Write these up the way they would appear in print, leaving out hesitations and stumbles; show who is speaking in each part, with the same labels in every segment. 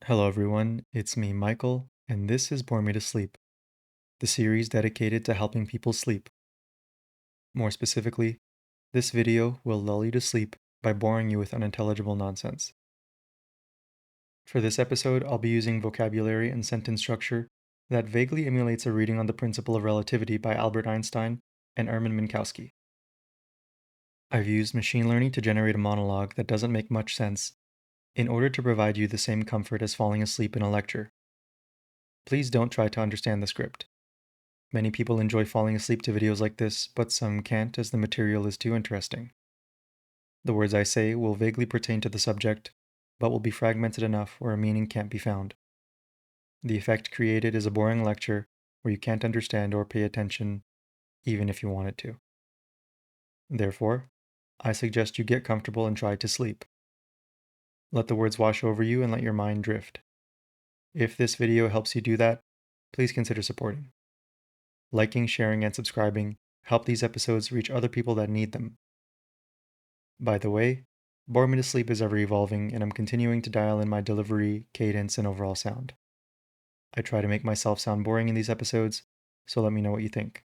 Speaker 1: Hello everyone, it's me, Michael, and this is Bore Me to Sleep, the series dedicated to helping people sleep. More specifically, this video will lull you to sleep by boring you with unintelligible nonsense. For this episode, I'll be using vocabulary and sentence structure that vaguely emulates a reading on the principle of relativity by Albert Einstein and Hermann Minkowski. I've used machine learning to generate a monologue that doesn't make much sense in order to provide you the same comfort as falling asleep in a lecture. Please don't try to understand the script. Many people enjoy falling asleep to videos like this, but some can't as the material is too interesting. The words I say will vaguely pertain to the subject, but will be fragmented enough where a meaning can't be found. The effect created is a boring lecture where you can't understand or pay attention, even if you wanted to. Therefore, I suggest you get comfortable and try to sleep. Let the words wash over you and let your mind drift. If this video helps you do that, please consider supporting. Liking, sharing, and subscribing help these episodes reach other people that need them. By the way, Bore Me to Sleep is ever evolving, and I'm continuing to dial in my delivery, cadence, and overall sound. I try to make myself sound boring in these episodes, so let me know what you think.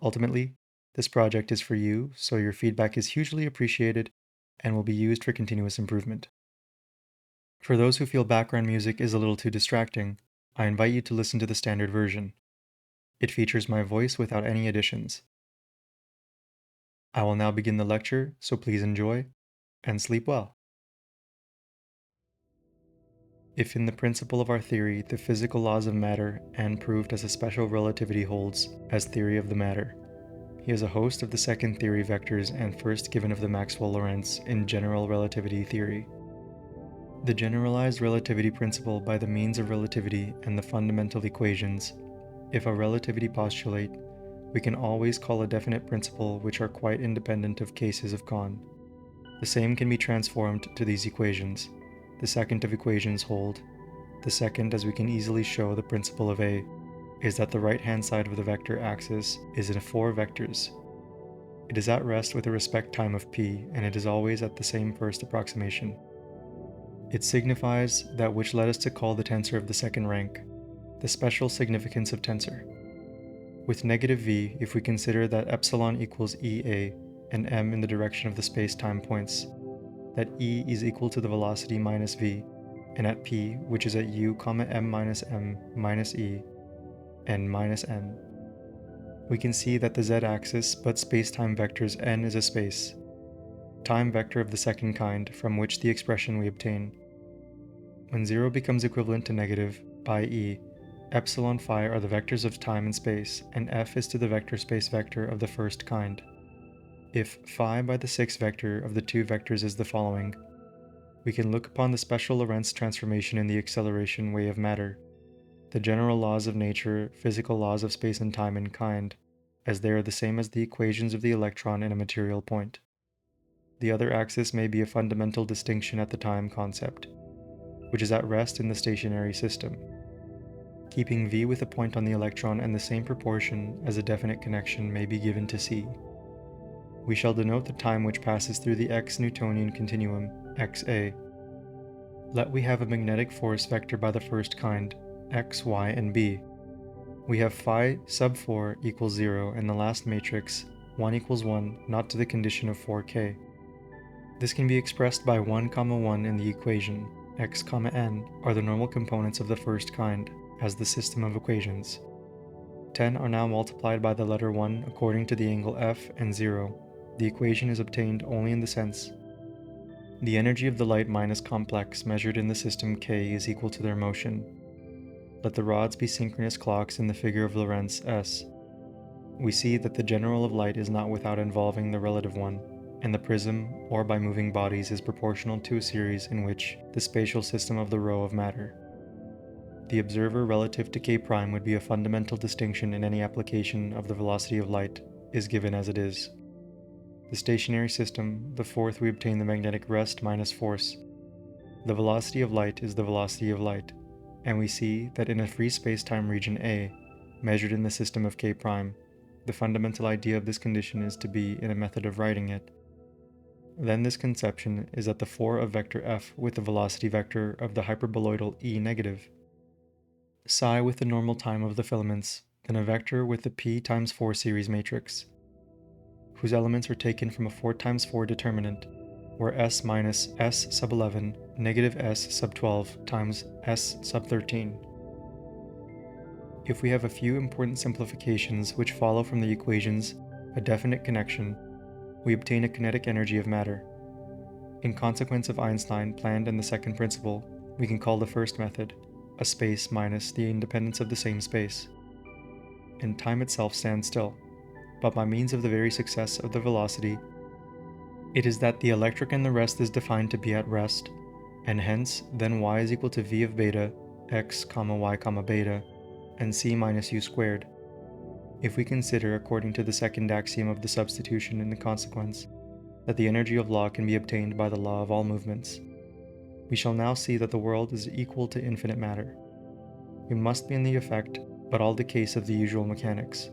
Speaker 1: Ultimately, this project is for you, so your feedback is hugely appreciated and will be used for continuous improvement. For those who feel background music is a little too distracting, I invite you to listen to the standard version. It features my voice without any additions. I will now begin the lecture, so please enjoy and sleep well. If in the principle of our theory the physical laws of matter and proved as a special relativity holds as theory of the matter, he is a host of the second theory vectors and first given of the Maxwell-Lorentz in general relativity theory. The generalized relativity principle by the means of relativity and the fundamental equations, if a relativity postulate, we can always call a definite principle which are quite independent of cases of con. The same can be transformed to these equations. The second of equations hold. The second, as we can easily show the principle of A, is that the right-hand side of the vector axis is in 4 vectors. It is at rest with a respect time of p, and it is always at the same first approximation. It signifies that which led us to call the tensor of the second rank, the special significance of tensor. With negative v, if we consider that epsilon equals Ea and m in the direction of the space-time points, that E is equal to the velocity minus v, and at p, which is at u, m minus e, and minus n. We can see that the z-axis, but spacetime vectors n is a space, time vector of the second kind, from which the expression we obtain. When 0 becomes equivalent to negative, by e, epsilon phi are the vectors of time and space, and f is to the vector space vector of the first kind. If phi by the sixth vector of the 2 vectors is the following, we can look upon the special Lorentz transformation in the acceleration way of matter, the general laws of nature, physical laws of space and time in kind, as they are the same as the equations of the electron in a material point. The other axis may be a fundamental distinction at the time concept, which is at rest in the stationary system, keeping v with a point on the electron and the same proportion as a definite connection may be given to c. We shall denote the time which passes through the x-Newtonian continuum, xa. Let we have a magnetic force vector by the first kind, x, y, and b. We have phi sub 4 equals 0 and the last matrix, 1 equals 1, not to the condition of 4k. This can be expressed by 1, 1 in the equation, x, n are the normal components of the first kind, as the system of equations. 10 are now multiplied by the letter 1 according to the angle f and 0. The equation is obtained only in the sense. The energy of the light minus complex measured in the system k is equal to their motion. Let the rods be synchronous clocks in the figure of Lorentz S. We see that the general of light is not without involving the relative one, and the prism, or by moving bodies, is proportional to a series in which the spatial system of the row of matter. The observer relative to k prime would be a fundamental distinction in any application of the velocity of light, is given as it is. The stationary system, the fourth we obtain the magnetic rest minus force. The velocity of light is the velocity of light, and we see that in a free space-time region A, measured in the system of k prime, the fundamental idea of this condition is to be in a method of writing it. then this conception is that the 4 of vector f with the velocity vector of the hyperboloidal e negative, psi with the normal time of the filaments, then a vector with the p times 4 series matrix, whose elements are taken from a 4 times 4 determinant, where s minus s sub 11 negative s sub 12 times s sub 13. If we have a few important simplifications which follow from the equations a definite connection, we obtain a kinetic energy of matter. In consequence of Einstein planned in the second principle, we can call the first method a space minus the independence of the same space, and time itself stands still, but by means of the very success of the velocity, it is that the electric and the rest is defined to be at rest, and hence then y is equal to v of beta, x, y, beta, and c minus u squared. If we consider, according to the second axiom of the substitution in the consequence, that the energy of law can be obtained by the law of all movements, we shall now see that the world is equal to infinite matter. We must be in the effect, but all the case of the usual mechanics.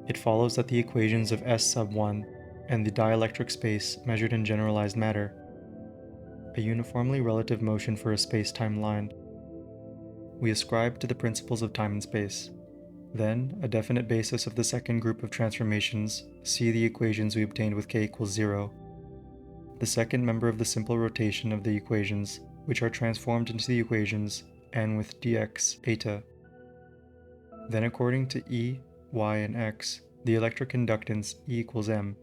Speaker 1: It follows that the equations of S sub 1 and the dielectric space measured in generalized matter, a uniformly relative motion for a space-time line, we ascribe to the principles of time and space. Then, a definite basis of the second group of transformations, see the equations we obtained with k equals 0, the second member of the simple rotation of the equations, which are transformed into the equations n with dx eta. Then according to E, y, and x, the electric inductance E equals m,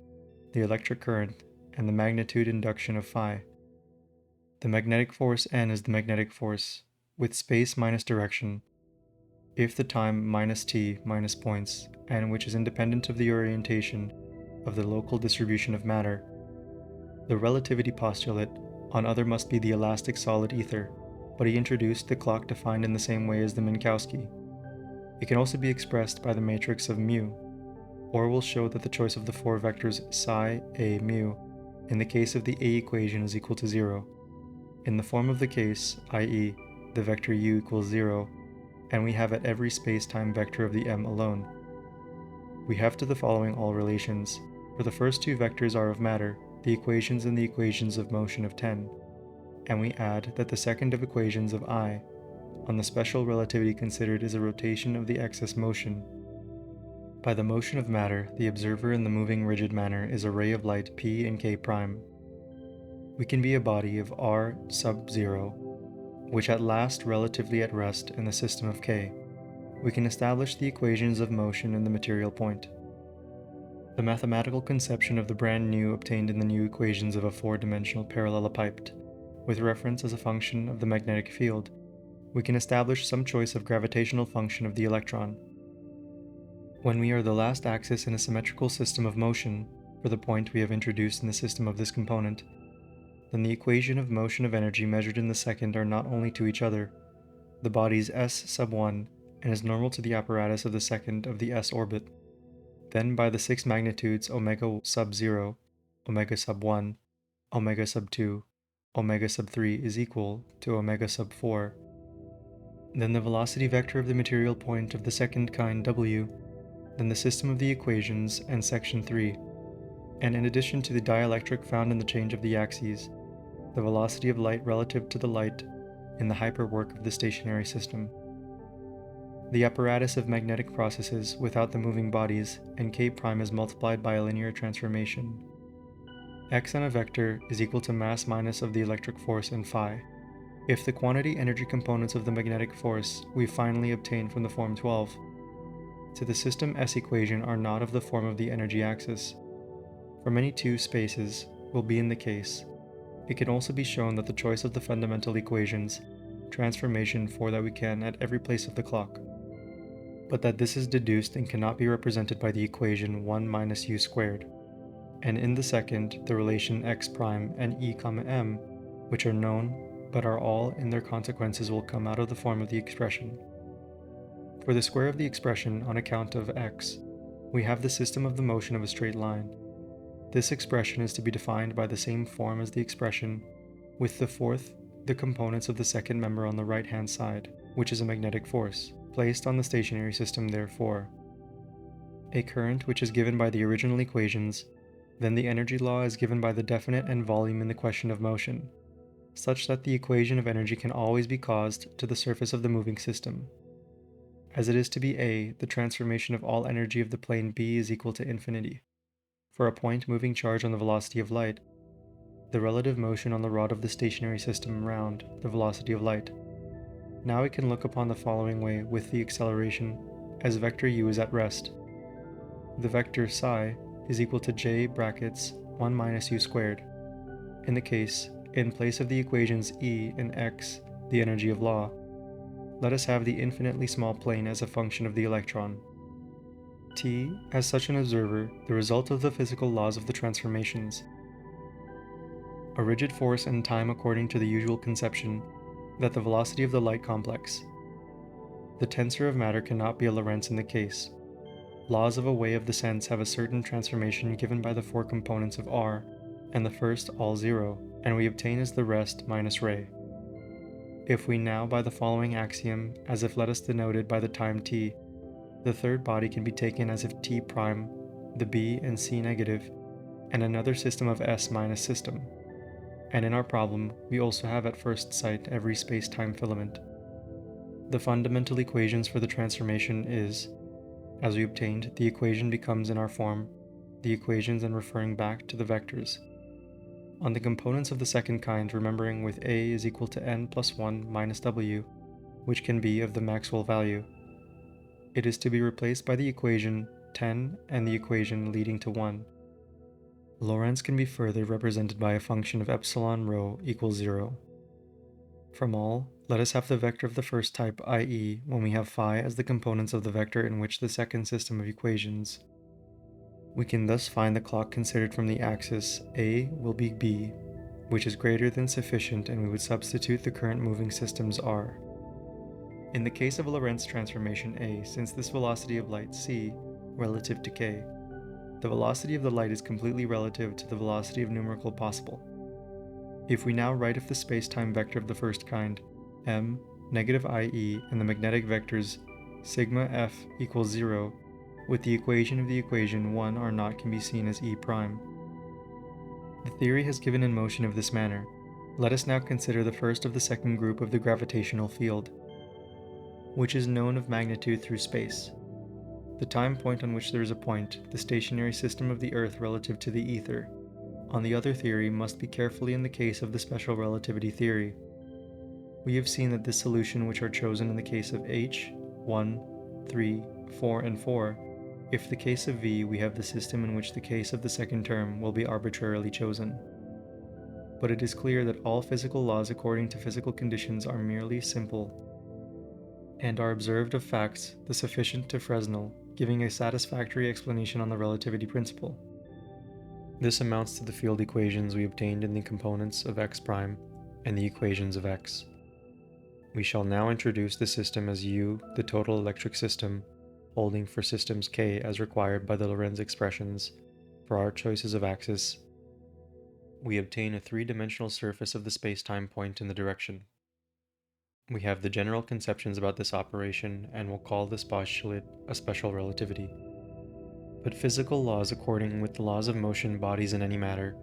Speaker 1: the electric current, and the magnitude induction of phi. The magnetic force N is the magnetic force, with space minus direction, if the time minus t minus points, and which is independent of the orientation of the local distribution of matter. The relativity postulate on other must be the elastic solid ether, but he introduced the clock defined in the same way as the Minkowski. It can also be expressed by the matrix of mu, or will show that the choice of the 4 vectors psi, a, mu, in the case of the A equation is equal to 0. In the form of the case, i.e., the vector u equals 0, and we have at every space-time vector of the m alone. We have to the following all relations, for the first 2 vectors are of matter, the equations and the equations of motion of 10, and we add that the second of equations of I, on the special relativity considered is a rotation of the excess motion. By the motion of matter, the observer in the moving rigid manner is a ray of light p and k prime. We can be a body of r sub 0, which at last relatively at rest in the system of k. We can establish the equations of motion in the material point. The mathematical conception of the brand new obtained in the new equations of a 4-dimensional parallelepiped, with reference as a function of the magnetic field, we can establish some choice of gravitational function of the electron. When we are the last axis in a symmetrical system of motion, for the point we have introduced in the system of this component, then the equation of motion of energy measured in the second are not only to each other, the body's s sub 1 and is normal to the apparatus of the second of the s orbit. Then by the 6 magnitudes omega sub 0, omega sub 1, omega sub 2, omega sub 3 is equal to omega sub 4. Then the velocity vector of the material point of the second kind w, then the system of the equations and section 3, and in addition to the dielectric found in the change of the axes, the velocity of light relative to the light in the hyperwork of the stationary system. The apparatus of magnetic processes without the moving bodies, and k prime is multiplied by a linear transformation. X on a vector is equal to mass minus of the electric force and phi. If the quantity energy components of the magnetic force we finally obtain from the form 12 to the system S equation are not of the form of the energy axis, from any 2 spaces will be in the case. It can also be shown that the choice of the fundamental equations, transformation for that we can at every place of the clock, but that this is deduced and cannot be represented by the equation 1 minus u squared, and in the second, the relation x prime and e comma m, which are known but are all in their consequences will come out of the form of the expression. For the square of the expression on account of x, we have the system of the motion of a straight line. This expression is to be defined by the same form as the expression, with the fourth, the components of the second member on the right-hand side, which is a magnetic force, placed on the stationary system therefore. A current which is given by the original equations, Then the energy law is given by the definite and volume in the question of motion, such that the equation of energy can always be caused to the surface of the moving system. As it is to be A, the transformation of all energy of the plane B is equal to infinity. For a point moving charge on the velocity of light, the relative motion on the rod of the stationary system around the velocity of light. Now we can look upon the following way with the acceleration, as vector u is at rest. The vector psi is equal to j brackets 1 minus u squared. In the case, in place of the equations E and x, the energy of law, let us have the infinitely small plane as a function of the electron. T as such an observer, the result of the physical laws of the transformations. A rigid force and time according to the usual conception that the velocity of the light complex. The tensor of matter cannot be a Lorentz in the case. Laws of a way of the sense have a certain transformation given by the four components of R, and the first all zero, and we obtain as the rest minus ray. If we now by the following axiom, as if let us denote it by the time t, the third body can be taken as if t prime, the b and c negative, and another system of s minus system. And in our problem, we also have at first sight every space-time filament. The fundamental equations for the transformation is, as we obtained, the equation becomes in our form, the equations and referring back to the vectors. On the components of the second kind, remembering with A is equal to n plus 1 minus w, which can be of the Maxwell value. It is to be replaced by the equation 10 and the equation leading to 1. Lorentz can be further represented by a function of epsilon rho equals 0. From all, let us have the vector of the first type, i.e., when we have phi as the components of the vector in which the second system of equations. We can thus find the clock considered from the axis A will be B, which is greater than sufficient, and we would substitute the current moving systems R. In the case of a Lorentz transformation A, since this velocity of light c relative to k, the velocity of the light is completely relative to the velocity of numerical possible. If we now write of the space-time vector of the first kind, m, negative IE, and the magnetic vectors sigma f equals 0, with the equation of the equation 1 R naught can be seen as E prime. The theory has given in motion of this manner. Let us now consider the first of the second group of the gravitational field, which is known of magnitude through space. The time point on which there is a point, the stationary system of the Earth relative to the ether, on the other theory must be carefully in the case of the special relativity theory. We have seen that this solution which are chosen in the case of H, 1, 3, 4, and 4, if the case of V we have the system in which the case of the second term will be arbitrarily chosen. But it is clear that all physical laws according to physical conditions are merely simple, and are observed of facts the sufficient to Fresnel, giving a satisfactory explanation on the relativity principle. This amounts to the field equations we obtained in the components of x prime and the equations of x. We shall now introduce the system as U, the total electric system, holding for systems K as required by the Lorentz expressions for our choices of axis. We obtain a three-dimensional surface of the space-time point in the direction. We have the general conceptions about this operation and will call this postulate a special relativity. But physical laws according with the laws of motion bodies in any matter.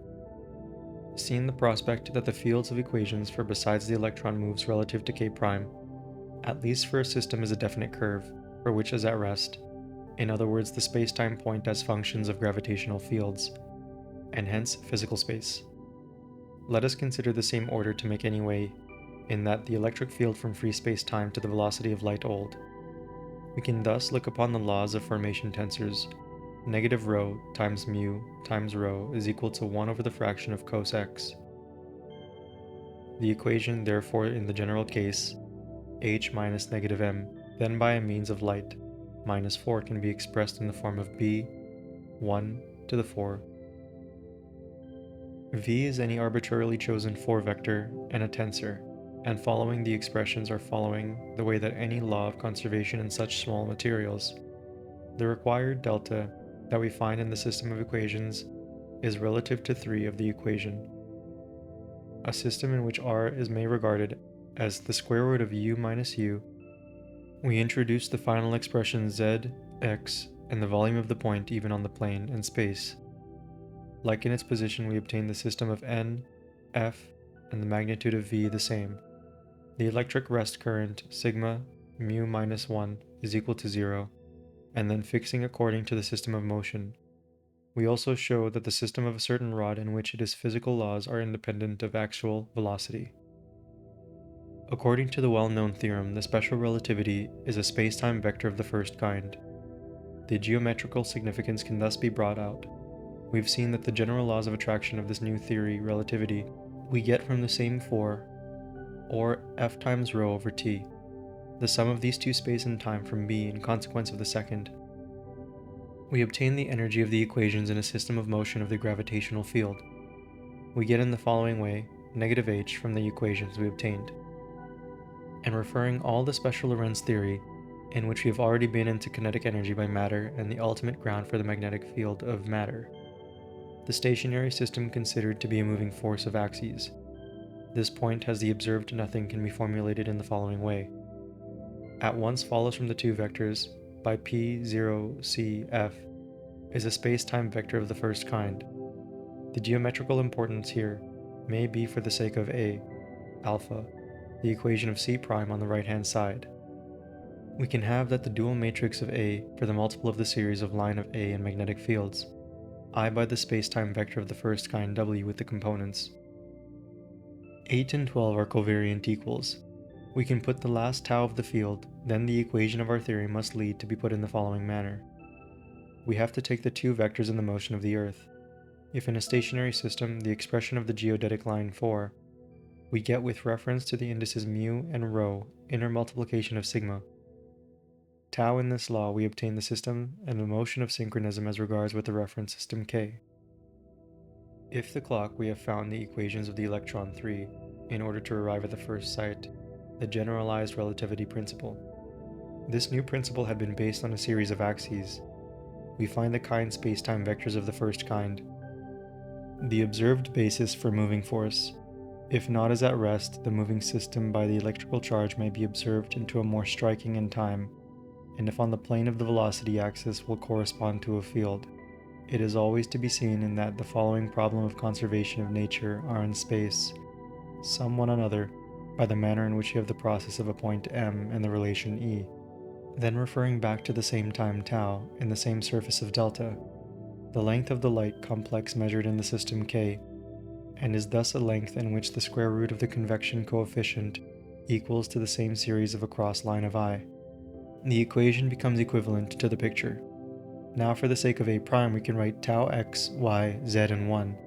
Speaker 1: Seen the prospect that the fields of equations for besides the electron moves relative to k prime, at least for a system is a definite curve, for which is at rest, in other words the space-time point as functions of gravitational fields, and hence physical space. Let us consider the same order to make any way, in that the electric field from free space-time to the velocity of light old. We can thus look upon the laws of formation tensors. Negative rho times mu times rho is equal to 1 over the fraction of cos x. The equation therefore in the general case, h minus negative m, then by a means of light, minus 4 can be expressed in the form of b, 1 to the 4. V is any arbitrarily chosen 4 vector and a tensor, and following the expressions are following the way that any law of conservation in such small materials. The required delta that we find in the system of equations is relative to 3 of the equation. A system in which R is may regarded as the square root of u minus u. We introduce the final expression z, x, and the volume of the point even on the plane and space. Like in its position, we obtain the system of N, F, and the magnitude of V the same. The electric rest current, sigma mu minus 1, is equal to 0, and then fixing according to the system of motion. We also show that the system of a certain rod in which it is physical laws are independent of actual velocity. According to the well-known theorem, the special relativity is a spacetime vector of the first kind. The geometrical significance can thus be brought out. We've seen that the general laws of attraction of this new theory, relativity, we get from the same 4, or F times rho over t, the sum of these two space and time from B in consequence of the second. We obtain the energy of the equations in a system of motion of the gravitational field. We get in the following way, negative h from the equations we obtained. And referring all the special Lorentz theory, in which we have already been into kinetic energy by matter and the ultimate ground for the magnetic field of matter, the stationary system considered to be a moving force of axes. This point has the observed nothing can be formulated in the following way. At once follows from the two vectors, by P, 0, C, F, is a space-time vector of the first kind. The geometrical importance here may be for the sake of A, alpha, the equation of C' on the right-hand side. We can have that the dual matrix of A for the multiple of the series of line of A in magnetic fields, I by the space-time vector of the first kind W with the components. 8 and 12 are covariant equals. We can put the last tau of the field, then the equation of our theory must lead to be put in the following manner. We have to take the two vectors in the motion of the Earth. If in a stationary system, the expression of the geodetic line 4, we get with reference to the indices mu and rho inner multiplication of sigma. Tau in this law we obtain the system and the motion of synchronism as regards with the reference system k. If the clock we have found the equations of the electron 3 in order to arrive at the first sight, the generalized relativity principle. This new principle had been based on a series of axes. We find the kind spacetime vectors of the first kind. The observed basis for moving force. If naught is at rest, the moving system by the electrical charge may be observed into a more striking in time, and if on the plane of the velocity axis will correspond to a field. It is always to be seen in that the following problem of conservation of nature are in space, some one another, by the manner in which you have the process of a point M and the relation E. Then referring back to the same time tau in the same surface of delta, the length of the light complex measured in the system k, and is thus a length in which the square root of the convection coefficient equals to the same series of a cross line of I. The equation becomes equivalent to the picture. Now for the sake of A' we can write tau x, y, z, and 1.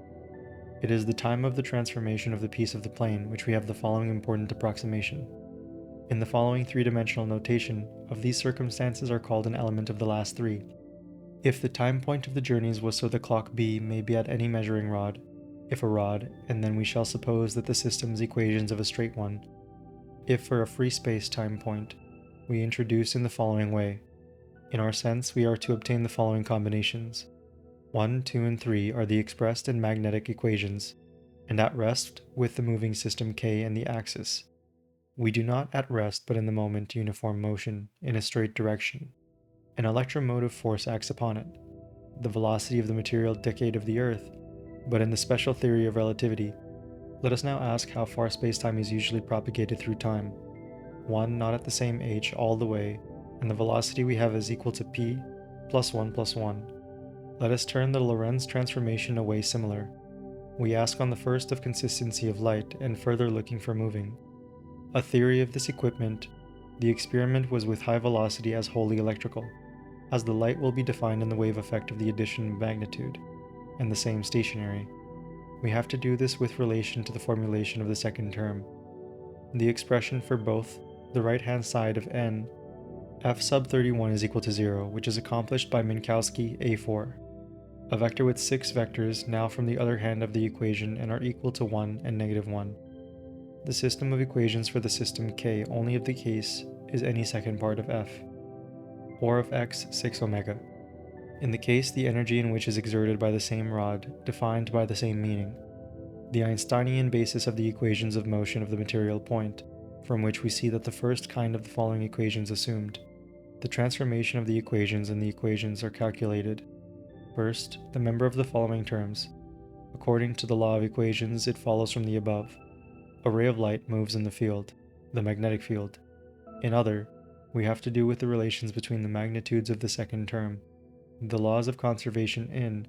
Speaker 1: It is the time of the transformation of the piece of the plane, which we have the following important approximation. In the following three-dimensional notation, of these circumstances are called an element of the last three. If the time point of the journeys was so the clock B may be at any measuring rod, if a rod, and then we shall suppose that the system's equations of a straight one. If for a free space time point, we introduce in the following way. In our sense, we are to obtain the following combinations. 1, 2, and 3 are the expressed and magnetic equations, and at rest with the moving system k and the axis. We do not at rest but in the moment uniform motion in a straight direction. An electromotive force acts upon it, the velocity of the material decade of the Earth, but in the special theory of relativity. Let us now ask how far spacetime is usually propagated through time. 1 not at the same h all the way, and the velocity we have is equal to p plus 1 plus 1. Let us turn the Lorentz transformation away similar. We ask on the first of consistency of light and further looking for moving. A theory of this equipment, the experiment was with high velocity as wholly electrical, as the light will be defined in the wave effect of the addition of magnitude, and the same stationary. We have to do this with relation to the formulation of the second term. The expression for both the right-hand side of n, f sub 31 is equal to 0, which is accomplished by Minkowski A4. A vector with 6 vectors now from the other hand of the equation and are equal to 1 and negative 1. The system of equations for the system k only if the case is any second part of f, or of x 6 omega. In the case the energy in which is exerted by the same rod, defined by the same meaning. The Einsteinian basis of the equations of motion of the material point, from which we see that the first kind of the following equations assumed. The transformation of the equations and the equations are calculated. First, the member of the following terms, According to the law of equations, it follows from the above. A ray of light moves in the field, the magnetic field. In other, we have to do with the relations between the magnitudes of the second term. The laws of conservation in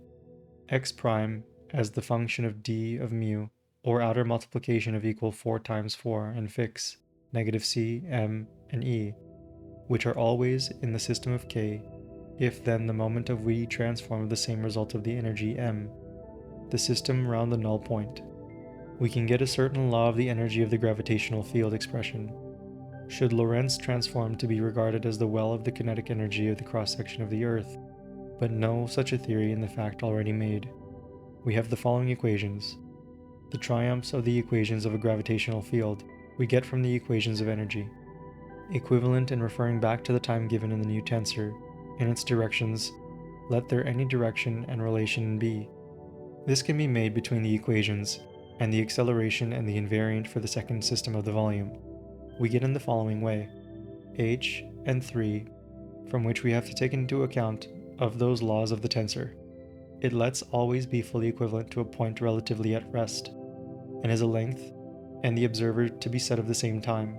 Speaker 1: x prime as the function of d of mu, or outer multiplication of equal 4 times 4 and fix negative c, m, and e, which are always in the system of k, if then the moment of v transform the same result of the energy m, the system round the null point. We can get a certain law of the energy of the gravitational field expression. Should Lorentz transform to be regarded as the well of the kinetic energy of the cross-section of the Earth, but no such a theory in the fact already made, we have the following equations. The triumphs of the equations of a gravitational field we get from the equations of energy, equivalent and referring back to the time given in the new tensor, in its directions, let there any direction and relation be. This can be made between the equations and the acceleration and the invariant for the second system of the volume. We get in the following way: h and 3, from which we have to take into account of those laws of the tensor. It lets always be fully equivalent to a point relatively at rest, and is a length, and the observer to be set of the same time,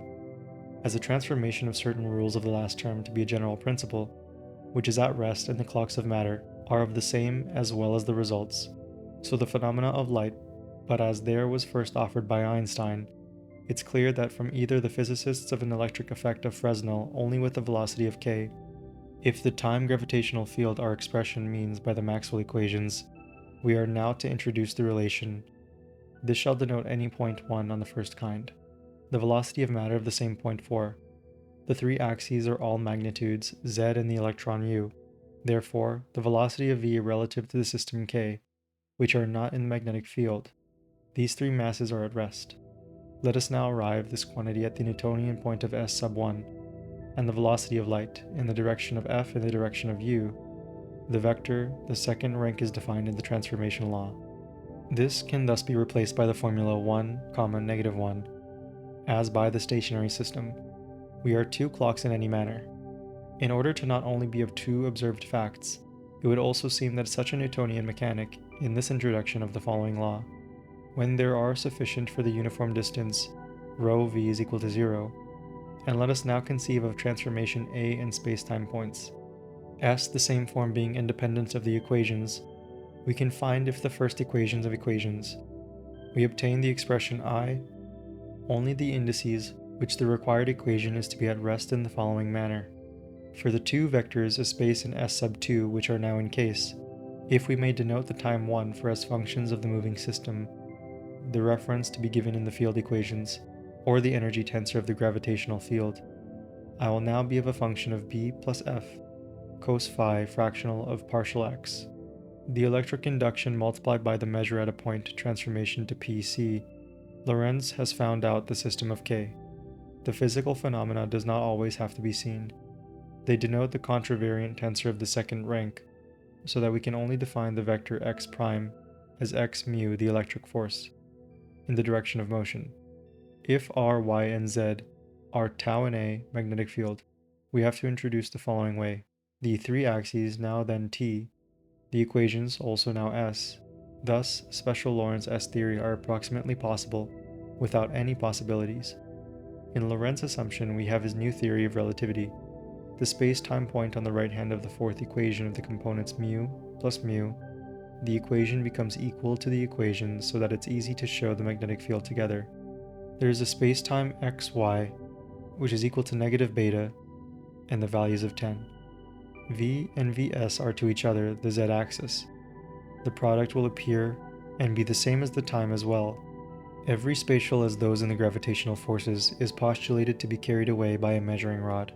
Speaker 1: as a transformation of certain rules of the last term to be a general principle, which is at rest in the clocks of matter, are of the same as well as the results. So the phenomena of light, but as there was first offered by Einstein, it's clear that from either the physicists of an electric effect of Fresnel only with the velocity of k, if the time gravitational field our expression means by the Maxwell equations, we are now to introduce the relation. This shall denote any point 1 on the first kind, the velocity of matter of the same point 4. The three axes are all magnitudes, z and the electron u. Therefore, the velocity of v relative to the system k, which are not in the magnetic field. These three masses are at rest. Let us now arrive this quantity at the Newtonian point of s sub 1, and the velocity of light in the direction of f and the direction of u. The vector, the second rank, is defined in the transformation law. This can thus be replaced by the formula 1, negative 1, as by the stationary system. We are two clocks in any manner. In order to not only be of two observed facts, it would also seem that such a Newtonian mechanic, in this introduction of the following law, when there are sufficient for the uniform distance, rho v is equal to 0, and let us now conceive of transformation A in space-time points. S the same form being independent of the equations, we can find if the first equations of equations. We obtain the expression I, only the indices, which the required equation is to be at rest in the following manner. For the two vectors of space in S sub 2 which are now in case, if we may denote the time 1 for as functions of the moving system, the reference to be given in the field equations, or the energy tensor of the gravitational field, I will now be of a function of b plus f, cos phi fractional of partial x. The electric induction multiplied by the measure at a point transformation to pc, Lorentz has found out the system of k. The physical phenomena does not always have to be seen. They denote the contravariant tensor of the second rank, so that we can only define the vector x prime as x mu, the electric force, in the direction of motion. If r, y, and z are tau and a magnetic field, we have to introduce the following way. The three axes now then t, the equations also now s. Thus, special Lorentz S theory are approximately possible without any possibilities. In Lorentz assumption, we have his new theory of relativity. The space-time point on the right hand of the fourth equation of the components mu plus mu, the equation becomes equal to the equation so that it's easy to show the magnetic field together. There is a space-time xy, which is equal to negative beta, and the values of 10. V and Vs are to each other the z-axis. The product will appear and be the same as the time as well. Every spatial as those in the gravitational forces is postulated to be carried away by a measuring rod.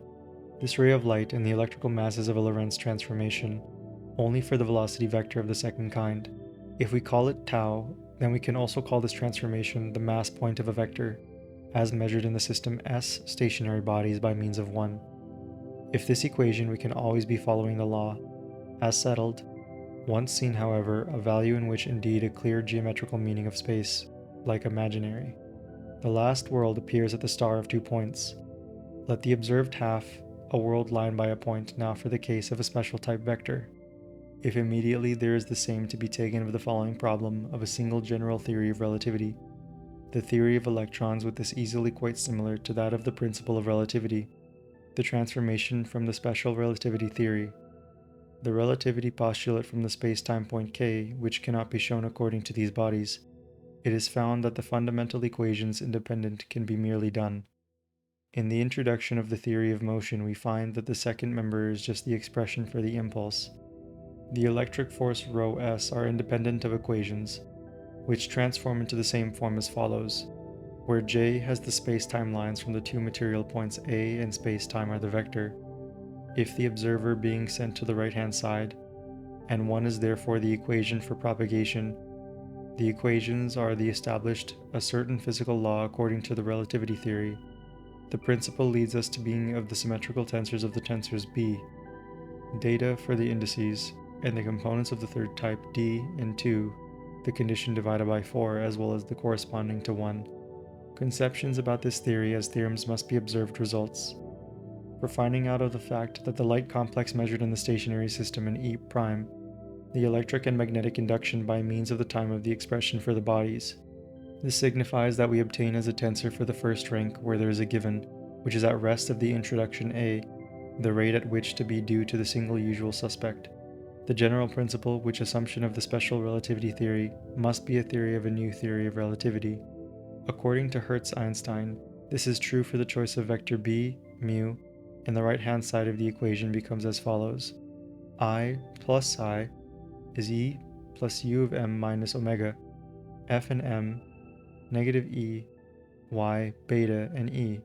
Speaker 1: This ray of light and the electrical masses of a Lorentz transformation, only for the velocity vector of the second kind. If we call it tau, then we can also call this transformation the mass point of a vector, as measured in the system S stationary bodies by means of 1. If this equation, we can always be following the law, as settled. Once seen, however, a value in which indeed a clear geometrical meaning of space, like imaginary. The last world appears at the star of 2 points. Let the observed half, a world lined by a point, now for the case of a special type vector. if immediately there is the same to be taken of the following problem of a single general theory of relativity. The theory of electrons with this easily quite similar to that of the principle of relativity, the transformation from the special relativity theory, the relativity postulate from the space-time point K, which cannot be shown according to these bodies. It is found that the fundamental equations independent can be merely done. In the introduction of the theory of motion, we find that the second member is just the expression for the impulse. The electric force ρs are independent of equations, which transform into the same form as follows, where J has the space-time lines from the two material points A and space-time are the vector, if the observer being sent to the right-hand side, and 1 is therefore the equation for propagation. The equations are the established a certain physical law according to the relativity theory. The principle leads us to being of the symmetrical tensors of the tensors B, data for the indices, and the components of the third type D and 2, the condition divided by 4 as well as the corresponding to 1. Conceptions about this theory as theorems must be observed results. For finding out of the fact that the light complex measured in the stationary system in E', the electric and magnetic induction by means of the time of the expression for the bodies. This signifies that we obtain as a tensor for the first rank where there is a given, which is at rest of the introduction A, the rate at which to be due to the single usual suspect. The general principle, which assumption of the special relativity theory, must be a theory of a new theory of relativity. According to Hertz-Einstein, this is true for the choice of vector B, mu, and the right-hand side of the equation becomes as follows. I plus psi is E plus U of m minus omega, F and m, negative E, Y, beta, and E.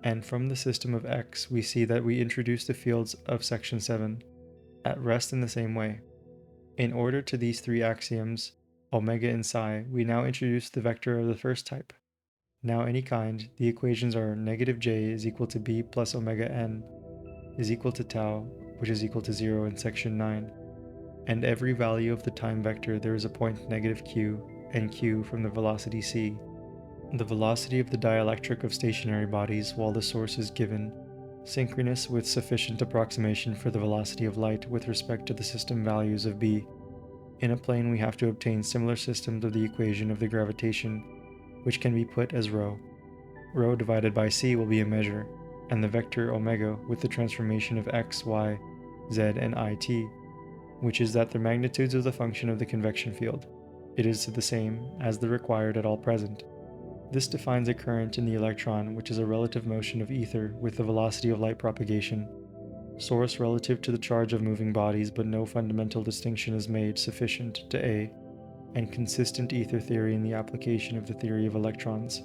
Speaker 1: And from the system of X, we see that we introduce the fields of section 7, at rest in the same way. In order to these three axioms, omega and psi, we now introduce the vector of the first type. Now any kind, the equations are negative j is equal to b plus omega n is equal to tau, which is equal to 0 in section 9. And every value of the time vector there is a point negative q and q from the velocity c. The velocity of the dielectric of stationary bodies while the source is given, synchronous with sufficient approximation for the velocity of light with respect to the system values of b. In a plane we have to obtain similar systems of the equation of the gravitation, which can be put as ρ. Ρ divided by c will be a measure, and the vector omega with the transformation of x, y, z, and it, which is that the magnitudes of the function of the convection field. It is the same as the required at all present. This defines a current in the electron, which is a relative motion of ether with the velocity of light propagation. Source relative to the charge of moving bodies, but no fundamental distinction is made sufficient to A, and consistent ether theory in the application of the theory of electrons.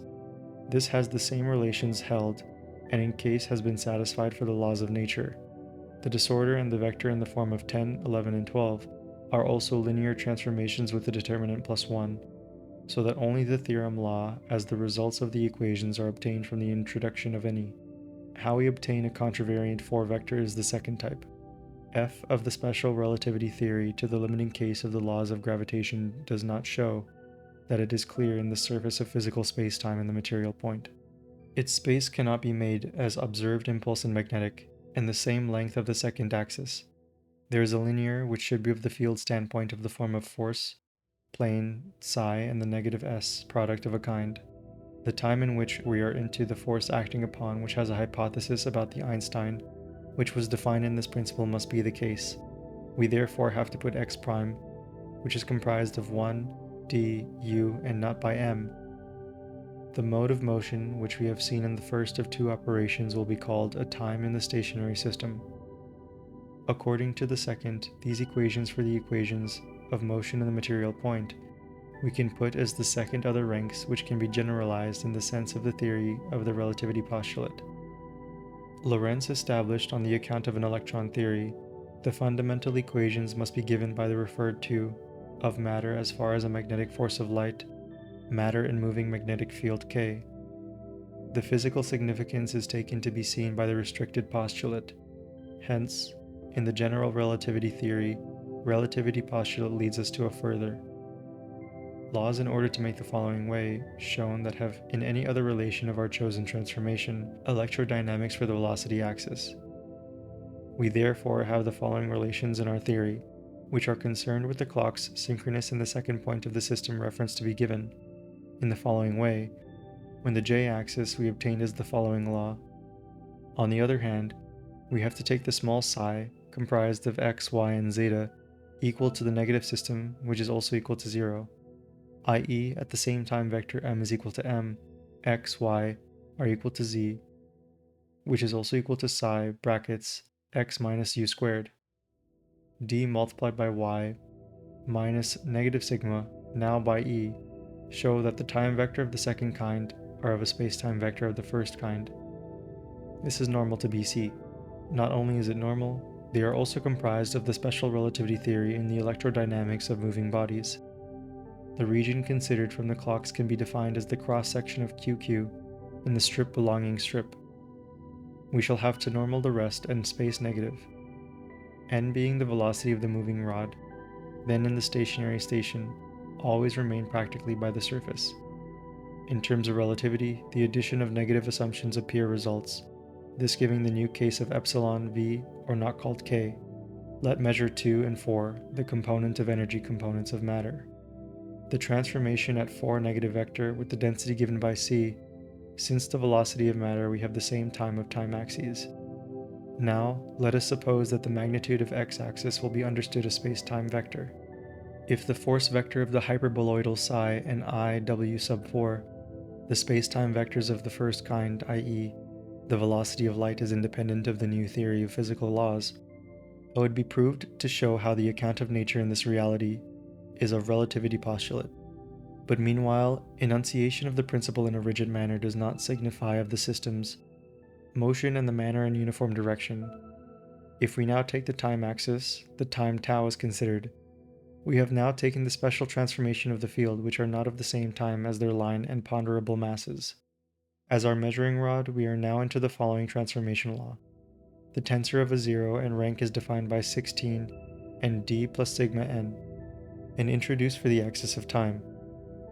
Speaker 1: This has the same relations held, and in case has been satisfied for the laws of nature. The disorder and the vector in the form of 10, 11, and 12 are also linear transformations with the determinant plus 1, so that only the theorem law as the results of the equations are obtained from the introduction of any. How we obtain a contravariant 4 vector is the second type. F of the special relativity theory to the limiting case of the laws of gravitation does not show that it is clear in the surface of physical spacetime in the material point. Its space cannot be made as observed impulse and magnetic, and the same length of the second axis. There is a linear which should be of the field standpoint of the form of force, plane, psi, and the negative s product of a kind. The time in which we are into the force acting upon which has a hypothesis about the Einstein, which was defined in this principle must be the case. We therefore have to put x prime, which is comprised of 1, d, u, and not by m. The mode of motion, which we have seen in the first of two operations, will be called a time in the stationary system. According to the second, these equations for the equations of motion in the material point, we can put as the second other ranks which can be generalized in the sense of the theory of the relativity postulate. Lorentz established on the account of an electron theory, the fundamental equations must be given by the referred to of matter as far as a magnetic force of light, matter in moving magnetic field K. The physical significance is taken to be seen by the restricted postulate. Hence, in the general relativity theory, relativity postulate leads us to a further. Laws in order to make the following way shown that have in any other relation of our chosen transformation, electrodynamics for the velocity axis. We therefore have the following relations in our theory. which are concerned with the clocks synchronous in the second point of the system reference to be given, in the following way. When the j-axis we obtained is the following law. On the other hand, we have to take the small psi, comprised of x, y, and zeta, equal to the negative system, which is also equal to 0, i.e. at the same time vector m is equal to m, x, y are equal to z, which is also equal to psi brackets x minus u squared. D multiplied by y minus negative sigma, now by e, show that the time vector of the second kind are of a spacetime vector of the first kind. This is normal to BC. Not only is it normal, they are also comprised of the special relativity theory in the electrodynamics of moving bodies. The region considered from the clocks can be defined as the cross-section of QQ and the strip belonging strip. We shall have to normal the rest and space negative, n being the velocity of the moving rod, then in the stationary station, always remain practically by the surface. In terms of relativity, the addition of negative assumptions appear results, this giving the new case of epsilon v, or not called k. Let measure 2 and 4, the component of energy components of matter. The transformation at 4 negative vector with the density given by c. Since the velocity of matter we have the same time of time axes. Now, let us suppose that the magnitude of x-axis will be understood as space-time vector. If the force vector of the hyperboloidal psi and I w sub 4, the space-time vectors of the first kind, i.e., the velocity of light is independent of the new theory of physical laws, it would be proved to show how the account of nature in this reality is of relativity postulate. But meanwhile, enunciation of the principle in a rigid manner does not signify of the system's motion and the manner and uniform direction. If we now take the time axis, the time tau is considered. We have now taken the special transformation of the field which are not of the same time as their line and ponderable masses. As our measuring rod, we are now into the following transformation law. The tensor of a zero and rank is defined by 16 and d plus sigma n, and introduced for the axis of time.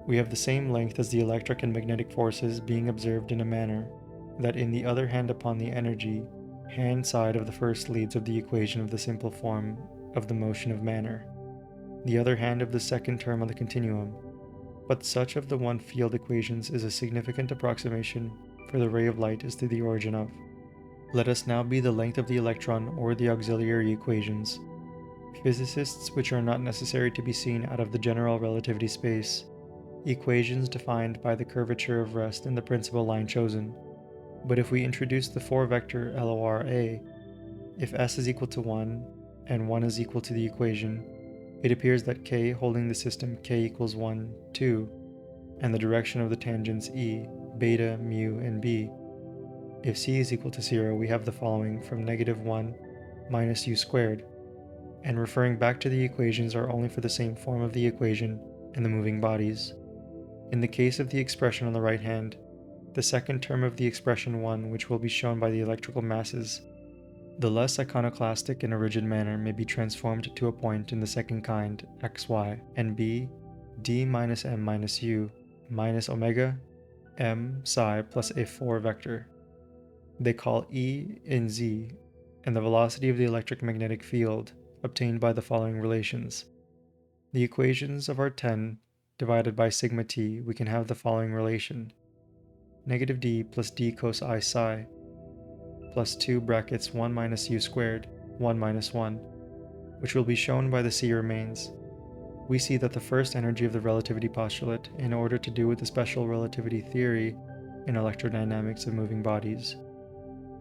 Speaker 1: We have the same length as the electric and magnetic forces being observed in a manner that in the other hand upon the energy hand side of the first leads of the equation of the simple form of the motion of matter, the other hand of the second term on the continuum. But such of the one field equations is a significant approximation, for the ray of light is to the origin of. Let us now be the length of the electron or the auxiliary equations. Physicists, which are not necessary to be seen out of the general relativity space, equations defined by the curvature of rest in the principal line chosen. But if we introduce the 4-vector LORA, if s is equal to 1 and 1 is equal to the equation, it appears that k holding the system k equals 1, 2, and the direction of the tangents e, beta, mu, and b. If c is equal to 0, we have the following from negative 1 minus u squared, and referring back to the equations are only for the same form of the equation in the moving bodies. In the case of the expression on the right hand, the second term of the expression 1, which will be shown by the electrical masses, the less iconoclastic in a rigid manner may be transformed to a point in the second kind, xy, and be d minus m minus u minus omega m psi plus a 4 vector. They call E in z, and the velocity of the electric magnetic field obtained by the following relations. The equations of our 10 divided by sigma t, we can have the following relation. Negative d plus d cos I psi plus 2 brackets 1 minus u squared, 1 minus 1, which will be shown by the c remains. We see that the first energy of the relativity postulate in order to do with the special relativity theory in electrodynamics of moving bodies.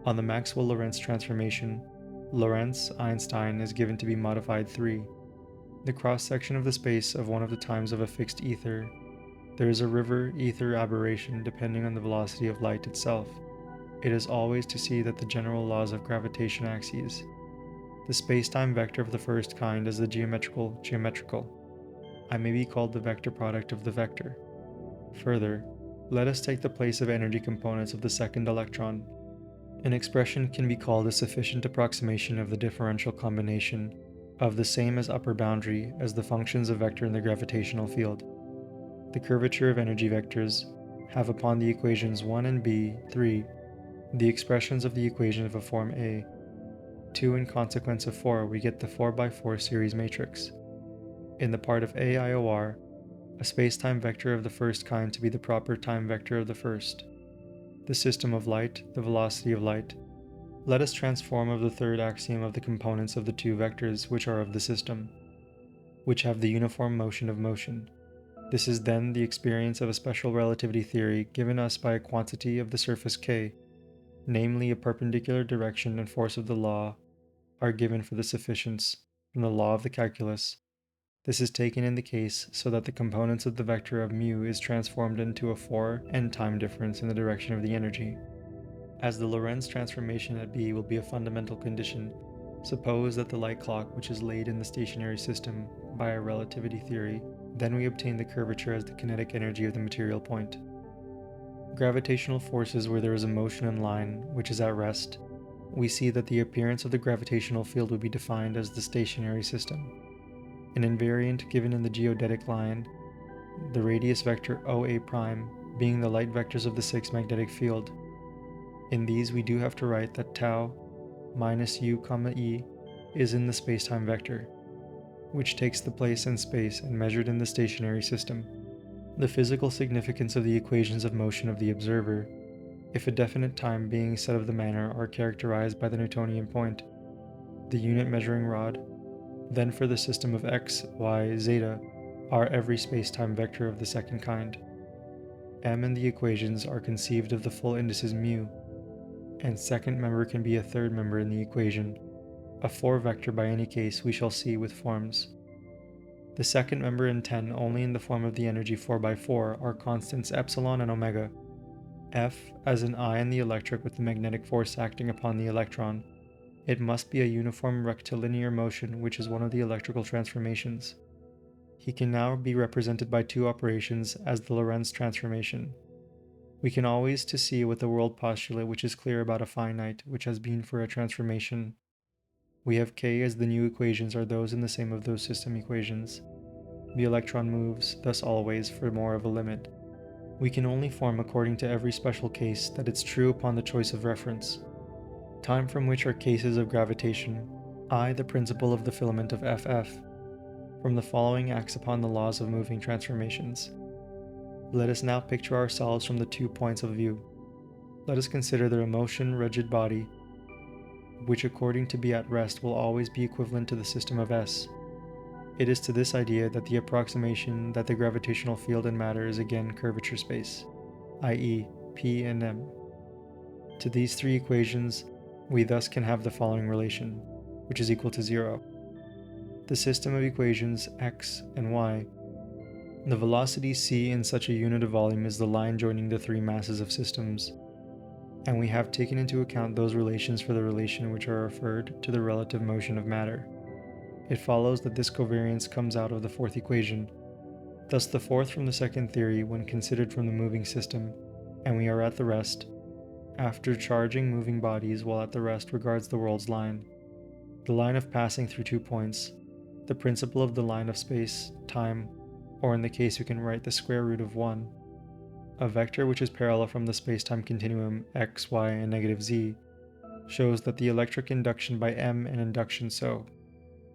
Speaker 1: On the Maxwell-Lorentz transformation, Lorentz-Einstein is given to be modified 3. The cross-section of the space of one of the times of a fixed ether. There is a river-ether aberration depending on the velocity of light itself. It is always to see that the general laws of gravitation axes. The space-time vector of the first kind is the geometrical. I may be called the vector product of the vector. Further, let us take the place of energy components of the second electron. An expression can be called a sufficient approximation of the differential combination of the same as upper boundary as the functions of vector in the gravitational field. The curvature of energy vectors have upon the equations 1 and b, 3, the expressions of the equation of a form A. 2 in consequence of 4, we get the 4x4 series matrix. In the part of AIOR, a space-time vector of the first kind to be the proper time vector of the first. The system of light, the velocity of light. Let us transform of the third axiom of the components of the two vectors which are of the system, which have the uniform motion of motion. This is then the experience of a special relativity theory given us by a quantity of the surface K, namely a perpendicular direction and force of the law are given for the sufficience from the law of the calculus. This is taken in the case so that the components of the vector of mu is transformed into a 4 and time difference in the direction of the energy. As the Lorentz transformation at B will be a fundamental condition, suppose that the light clock which is laid in the stationary system by a relativity theory, then we obtain the curvature as the kinetic energy of the material point. Gravitational forces where there is a motion in line which is at rest, we see that the appearance of the gravitational field would be defined as the stationary system. An invariant given in the geodetic line, the radius vector OA' being the light vectors of the 6 magnetic field. In these we do have to write that tau minus u, e is in the spacetime vector, which takes the place in space and measured in the stationary system. The physical significance of the equations of motion of the observer, if a definite time being set of the manner are characterized by the Newtonian point, the unit measuring rod, then for the system of x, y, zeta are every spacetime vector of the second kind. M and the equations are conceived of the full indices mu, and second member can be a third member in the equation, a 4 vector by any case we shall see with forms. The second member in 10 only in the form of the energy 4x4 are constants epsilon and omega. F as an I in the electric with the magnetic force acting upon the electron. It must be a uniform rectilinear motion which is one of the electrical transformations. He can now be represented by 2 operations as the Lorentz transformation. We can always to see with the world postulate which is clear about a finite which has been for a transformation. We have K as the new equations are those in the same of those system equations. The electron moves, thus always, for more of a limit. We can only form according to every special case that it's true upon the choice of reference. Time from which are cases of gravitation, I the principle of the filament of FF. From the following acts upon the laws of moving transformations. Let us now picture ourselves from the 2 points of view. Let us consider the motion rigid body, which according to be at rest will always be equivalent to the system of S. It is to this idea that the approximation that the gravitational field in matter is again curvature space, i.e. P and M. To these 3 equations, we thus can have the following relation, which is equal to 0. The system of equations x and y. The velocity c in such a unit of volume is the line joining the 3 masses of systems, and we have taken into account those relations for the relation which are referred to the relative motion of matter. It follows that this covariance comes out of the 4th equation, thus the 4th from the 2nd theory when considered from the moving system, and we are at the rest, after charging moving bodies while at the rest regards the world's line, the line of passing through 2 points, the principle of the line of space, time, or in the case we can write the square root of 1, a vector which is parallel from the spacetime continuum x, y, and negative z, shows that the electric induction by M and induction so.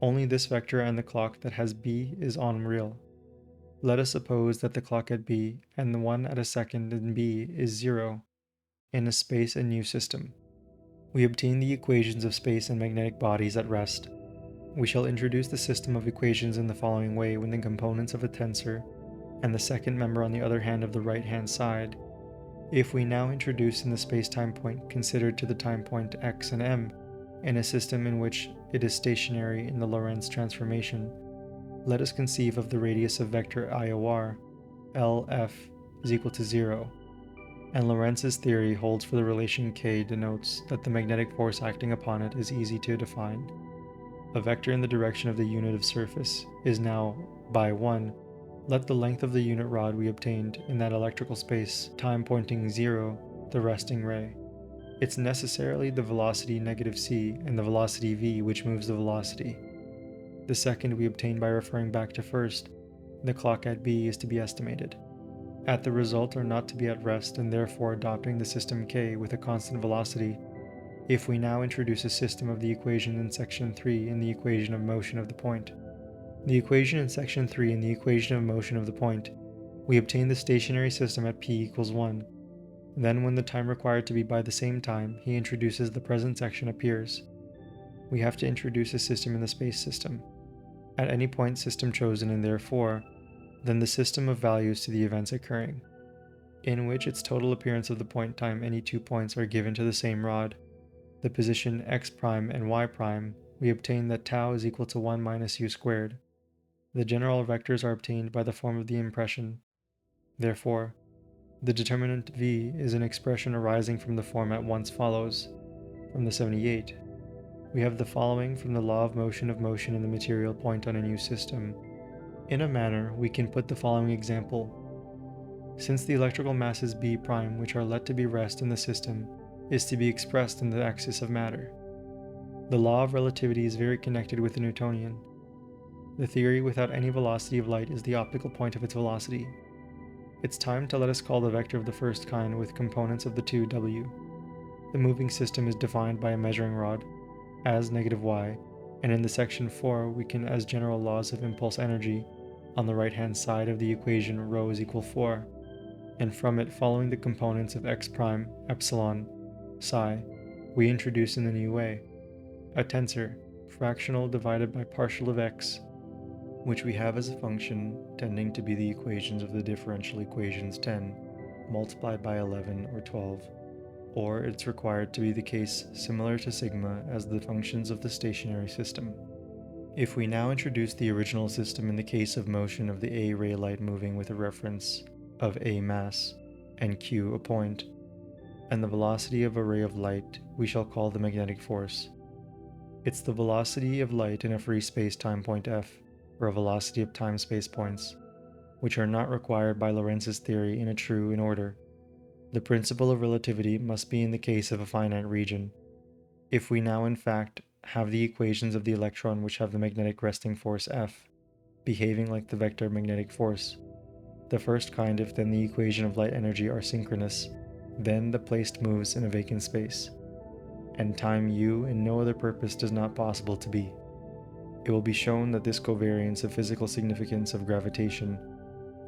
Speaker 1: Only this vector and the clock that has B is unreal. Let us suppose that the clock at B and the one at a second in B is 0 in a space and U system. We obtain the equations of space and magnetic bodies at rest. We shall introduce the system of equations in the following way when the components of a tensor and the second member on the other hand of the right-hand side. If we now introduce in the space-time point considered to the time point x and m in a system in which it is stationary in the Lorentz transformation, let us conceive of the radius of vector IOR, LF is equal to 0, and Lorentz's theory holds for the relation K denotes that the magnetic force acting upon it is easy to define. A vector in the direction of the unit of surface is now, by 1, let the length of the unit rod we obtained in that electrical space, time pointing 0, the resting ray. It's necessarily the velocity negative c and the velocity v which moves the velocity. The second we obtain by referring back to first, the clock at B is to be estimated. At the result are not to be at rest and therefore adopting the system K with a constant velocity. if we now introduce a system of the equation in section 3 in the equation of motion of the point. The equation in section 3 in the equation of motion of the point, we obtain the stationary system at p equals 1. Then when the time required to be by the same time he introduces the present section appears. We have to introduce a system in the space system. At any point system chosen and therefore, then the system of values to the events occurring, in which its total appearance of the point time any 2 points are given to the same rod, the position x prime and y prime, we obtain that tau is equal to 1 minus u squared. The general vectors are obtained by the form of the impression. Therefore, the determinant v is an expression arising from the form at once follows. From the 78, we have the following from the law of motion in the material point on a new system. In a manner, we can put the following example. Since the electrical masses b prime which are let to be rest in the system is to be expressed in the axis of matter, the law of relativity is very connected with the Newtonian. The theory without any velocity of light is the optical point of its velocity. It's time to let us call the vector of the first kind with components of the two w. The moving system is defined by a measuring rod as -y, and in the section 4 we can as general laws of impulse energy on the right hand side of the equation ρ is equal 4, and from it following the components of x prime, epsilon, psi, we introduce in the new way a tensor, fractional divided by partial of x, which we have as a function tending to be the equations of the differential equations 10 multiplied by 11 or 12, or it's required to be the case similar to sigma as the functions of the stationary system. If we now introduce the original system in the case of motion of the A ray light moving with a reference of A mass and Q a point, and the velocity of a ray of light we shall call the magnetic force. It's the velocity of light in a free space-time point f, or a velocity of time-space points, which are not required by Lorentz's theory in a true in order. The principle of relativity must be in the case of a finite region. If we now in fact have the equations of the electron which have the magnetic resting force F, behaving like the vector magnetic force, the first kind if then the equation of light energy are synchronous, then the placed moves in a vacant space, and time u in no other purpose does not possible to be. It will be shown that this covariance of physical significance of gravitation,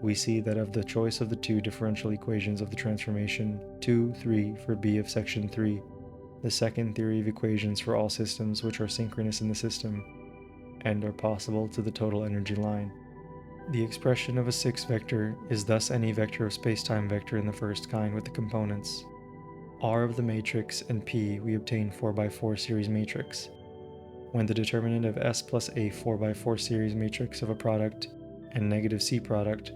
Speaker 1: we see that of the choice of the two differential equations of the transformation 2, 3 for B of section 3, the second theory of equations for all systems which are synchronous in the system, and are possible to the total energy line. The expression of a sixth vector is thus any vector of spacetime vector in the first kind with the components R of the matrix and P we obtain 4x4 series matrix. When the determinant of S plus A 4x4 series matrix of a product and negative C product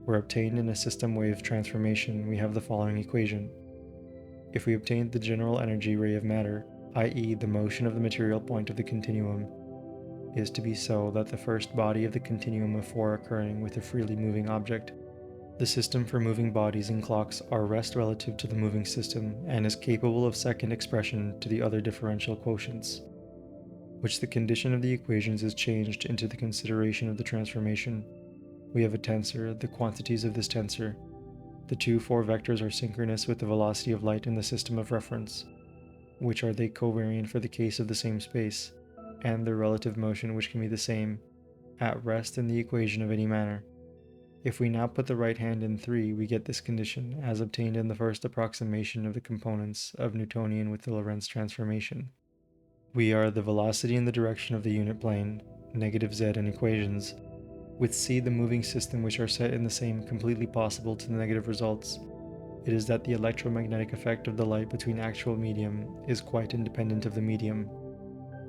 Speaker 1: were obtained in a system wave transformation, we have the following equation. If we obtained the general energy ray of matter, i.e. the motion of the material point of the continuum, is to be so that the first body of the continuum of 4 occurring with a freely moving object, the system for moving bodies and clocks are rest relative to the moving system and is capable of second expression to the other differential quotients, which the condition of the equations is changed into the consideration of the transformation. We have a tensor, the quantities of this tensor. The two 4 vectors are synchronous with the velocity of light in the system of reference, which are they covariant for the case of the same space, and their relative motion which can be the same, at rest in the equation of any manner. If we now put the right hand in 3, we get this condition, as obtained in the first approximation of the components of Newtonian with the Lorentz transformation. We are the velocity in the direction of the unit plane, negative z in equations, with C the moving system which are set in the same completely possible to the negative results. It is that the electromagnetic effect of the light between actual medium is quite independent of the medium,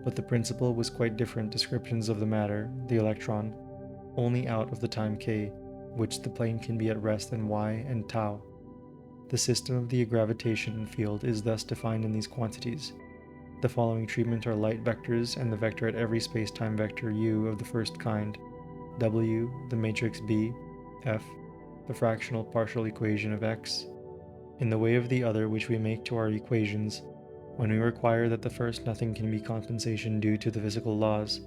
Speaker 1: but the principle was quite different descriptions of the matter, the electron, only out of the time k, which the plane can be at rest in y and tau. The system of the gravitation field is thus defined in these quantities. The following treatment are light vectors and the vector at every space-time vector u of the first kind, w, the matrix B, f, the fractional partial equation of x, in the way of the other which we make to our equations, when we require that the first nothing can be compensation due to the physical laws.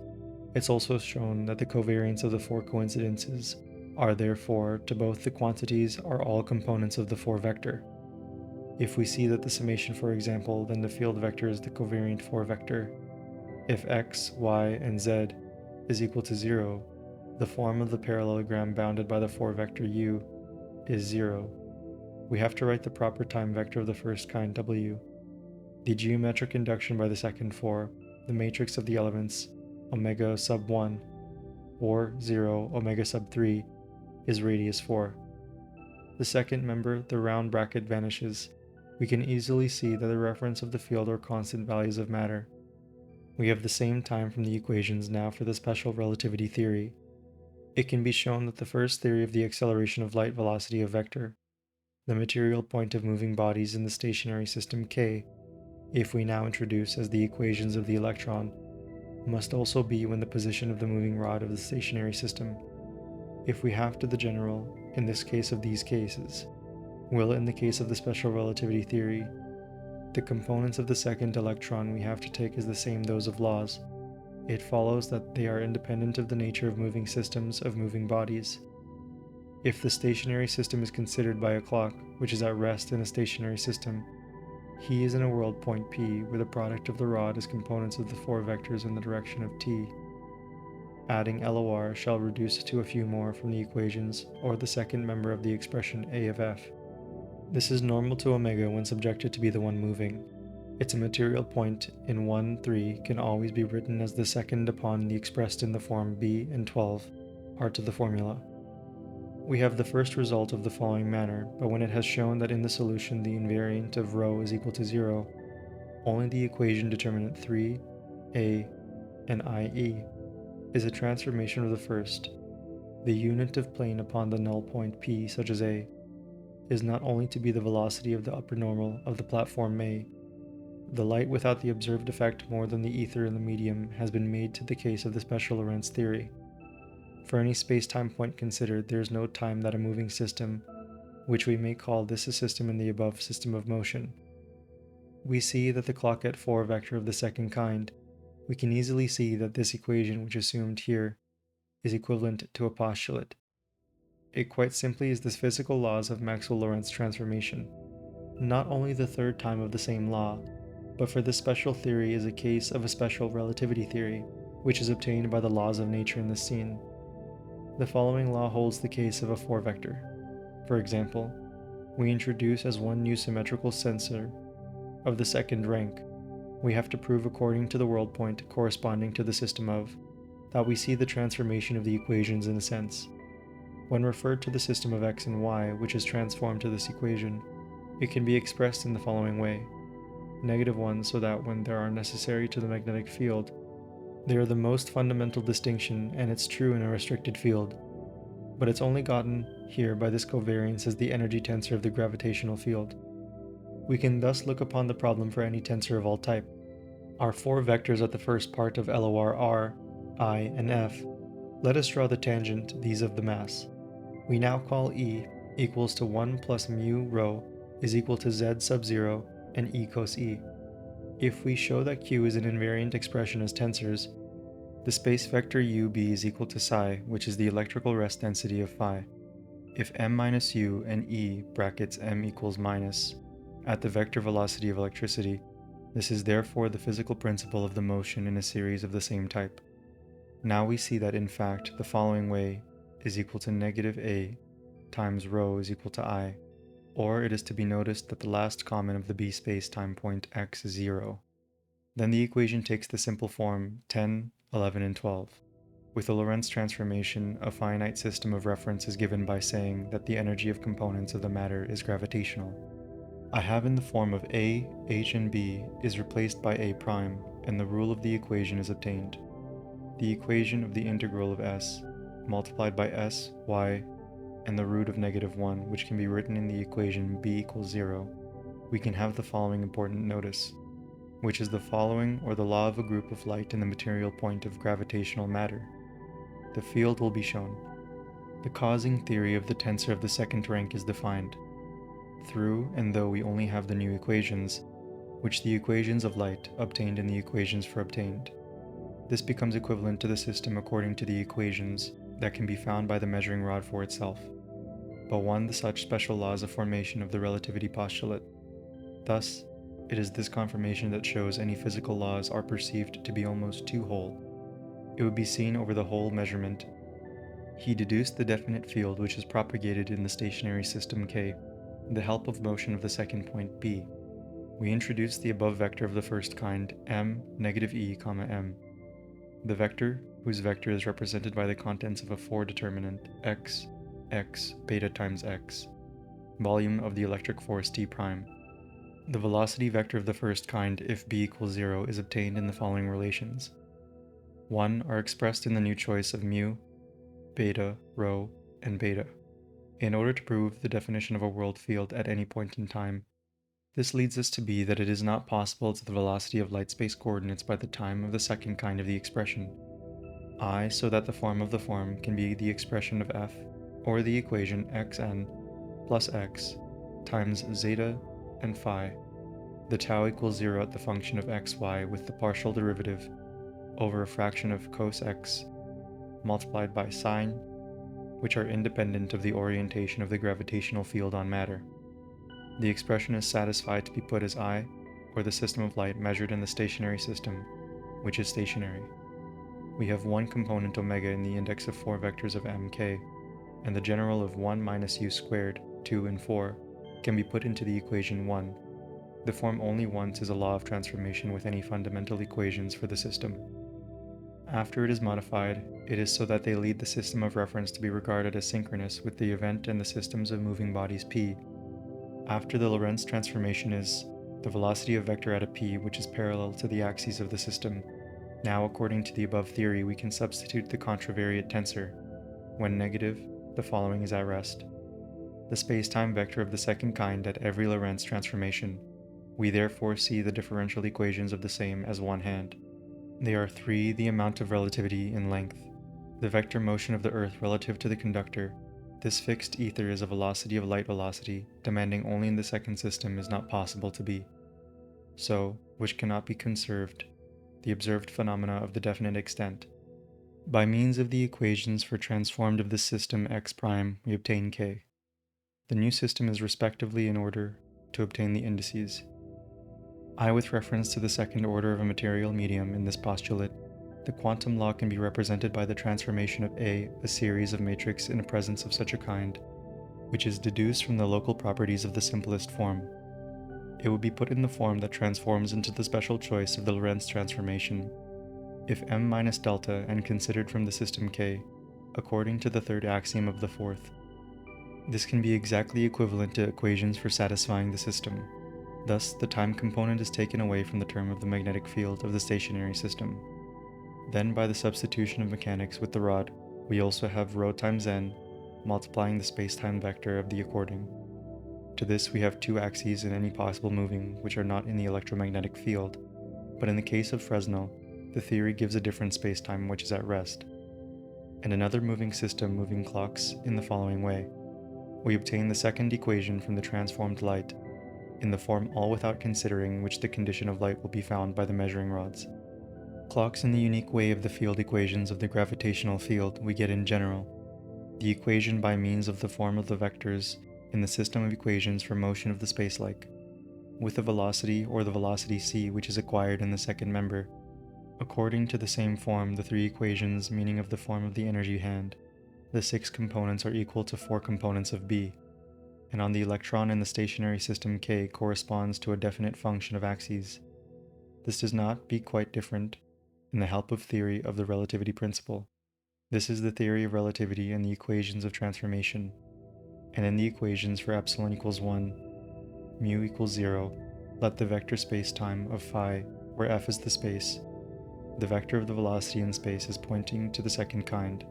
Speaker 1: It's also shown that the covariance of the 4 coincidences are therefore to both the quantities are all components of the 4 vector. If we see that the summation, for example, then the field vector is the covariant 4 vector. If x, y, and z is equal to 0, the form of the parallelogram bounded by the 4 vector u is 0. We have to write the proper time vector of the first kind w. The geometric induction by the second 4, the matrix of the elements omega sub 1 or 0 omega sub 3 is radius 4. The second member, the round bracket, vanishes. We can easily see that the reference of the field are constant values of matter. We have the same time from the equations now for the special relativity theory. It can be shown that the first theory of the acceleration of light velocity of vector, the material point of moving bodies in the stationary system K, if we now introduce as the equations of the electron, must also be when the position of the moving rod of the stationary system. If we have to the general, in this case of these cases, will in the case of the special relativity theory, the components of the second electron we have to take as the same those of laws. It follows that they are independent of the nature of moving systems of moving bodies. If the stationary system is considered by a clock, which is at rest in a stationary system, he is in a world point P where the product of the rod is components of the 4 vectors in the direction of t. Adding LOR shall reduce to a few more from the equations or the second member of the expression A of f. This is normal to omega when subjected to be the one moving. Its material point in 1, 3 can always be written as the second upon the expressed in the form b and 12 are to the formula. We have the first result of the following manner, but when it has shown that in the solution the invariant of ρ is equal to 0, only the equation determinant 3, a, and IE is a transformation of the first. The unit of plane upon the null point P, such as A, is not only to be the velocity of the upper normal of the platform A. The light without the observed effect more than the ether in the medium has been made to the case of the special Lorentz theory. For any space-time point considered, there is no time that a moving system, which we may call this a system in the above system of motion. We see that the clock at 4 vector of the second kind, we can easily see that this equation which is assumed here is equivalent to a postulate. It quite simply is the physical laws of Maxwell-Lorentz transformation. Not only the third time of the same law, but for this special theory is a case of a special relativity theory, which is obtained by the laws of nature in this scene. The following law holds the case of a 4 vector. For example, we introduce as one new symmetrical tensor of the second rank. We have to prove according to the world point corresponding to the system of, that we see the transformation of the equations in a sense. When referred to the system of x and y, which is transformed to this equation, it can be expressed in the following way. -1 so that when they are necessary to the magnetic field, they are the most fundamental distinction and it's true in a restricted field. But it's only gotten here by this covariance as the energy tensor of the gravitational field. We can thus look upon the problem for any tensor of all type. Our 4 vectors at the first part of LOR are I and F. Let us draw the tangent, these of the mass. We now call E equals to 1 plus mu rho is equal to z sub 0 and E cos E. If we show that Q is an invariant expression as tensors, the space vector UB is equal to psi, which is the electrical rest density of phi. If m minus u and E brackets m equals minus at the vector velocity of electricity, this is therefore the physical principle of the motion in a series of the same type. Now we see that in fact the following way is equal to -a times rho is equal to I, or it is to be noticed that the last common of the b space-time point x is 0. Then the equation takes the simple form 10, 11, and 12. With the Lorentz transformation, a finite system of reference is given by saying that the energy of components of the matter is gravitational. I have in the form of A, H, and B is replaced by A prime, and the rule of the equation is obtained. The equation of the integral of s, multiplied by s, y, and the root of -1, which can be written in the equation b equals 0, we can have the following important notice, which is the following or the law of a group of light in the material point of gravitational matter. The field will be shown. The causing theory of the tensor of the second rank is defined. Through and though we only have the new equations, which the equations of light obtained in the equations for obtained. This becomes equivalent to the system according to the equations that can be found by the measuring rod for itself. But one the such special laws of formation of the relativity postulate. Thus, it is this confirmation that shows any physical laws are perceived to be almost too whole. It would be seen over the whole measurement. He deduced the definite field which is propagated in the stationary system K, with the help of motion of the second point B. We introduce the above vector of the first kind, m, (-e), m. The vector, whose vector is represented by the contents of a 4 determinant, x, beta times x, volume of the electric force d prime. The velocity vector of the first kind, if b equals 0, is obtained in the following relations. 1 are expressed in the new choice of mu, beta, rho, and beta, in order to prove the definition of a world field at any point in time. This leads us to be that it is not possible to the velocity of light space coordinates by the time of the second kind of the expression. I, so that the form of the form can be the expression of f, or the equation xn plus x times zeta and phi. The tau equals 0 at the function of xy with the partial derivative over a fraction of cos x multiplied by sine, which are independent of the orientation of the gravitational field on matter. The expression is satisfied to be put as I, or the system of light measured in the stationary system, which is stationary. We have one component omega in the index of 4 vectors of mk, and the general of 1 minus u squared, 2 and 4, can be put into the equation 1. The form only once is a law of transformation with any fundamental equations for the system. After it is modified, it is so that they lead the system of reference to be regarded as synchronous with the event and the systems of moving bodies p. After the Lorentz transformation is the velocity of vector at a p which is parallel to the axes of the system. Now, according to the above theory, we can substitute the contravariate tensor. When negative, the following is at rest. The spacetime vector of the second kind at every Lorentz transformation. We therefore see the differential equations of the same as one hand. They are 3 the amount of relativity in length, the vector motion of the Earth relative to the conductor. This fixed ether is a velocity of light velocity, demanding only in the second system is not possible to be. So, which cannot be conserved, the observed phenomena of the definite extent. By means of the equations for transformed of the system x prime, we obtain k. The new system is respectively in order to obtain the indices. I, with reference to the second order of a material medium in this postulate, the quantum law can be represented by the transformation of a series of matrix in the presence of such a kind, which is deduced from the local properties of the simplest form. It would be put in the form that transforms into the special choice of the Lorentz transformation, if m minus delta and considered from the system K, according to the third axiom of the fourth. This can be exactly equivalent to equations for satisfying the system. Thus, the time component is taken away from the term of the magnetic field of the stationary system. Then, by the substitution of mechanics with the rod, we also have rho times n, multiplying the spacetime vector of the according. To this we have 2 axes in any possible moving which are not in the electromagnetic field, but in the case of Fresnel, the theory gives a different spacetime which is at rest. And another moving system moving clocks in the following way. We obtain the second equation from the transformed light, in the form all without considering which the condition of light will be found by the measuring rods. Clocks in the unique way of the field equations of the gravitational field we get in general. The equation by means of the form of the vectors in the system of equations for motion of the spacelike, with the velocity or the velocity c which is acquired in the second member. According to the same form, the 3 equations meaning of the form of the energy hand, the 6 components are equal to 4 components of B, and on the electron in the stationary system K corresponds to a definite function of axes. This does not be quite different in the help of theory of the relativity principle. This is the theory of relativity and the equations of transformation, and in the equations for epsilon equals 1, mu equals 0, let the vector space-time of phi, where f is the space, the vector of the velocity in space is pointing to the second kind.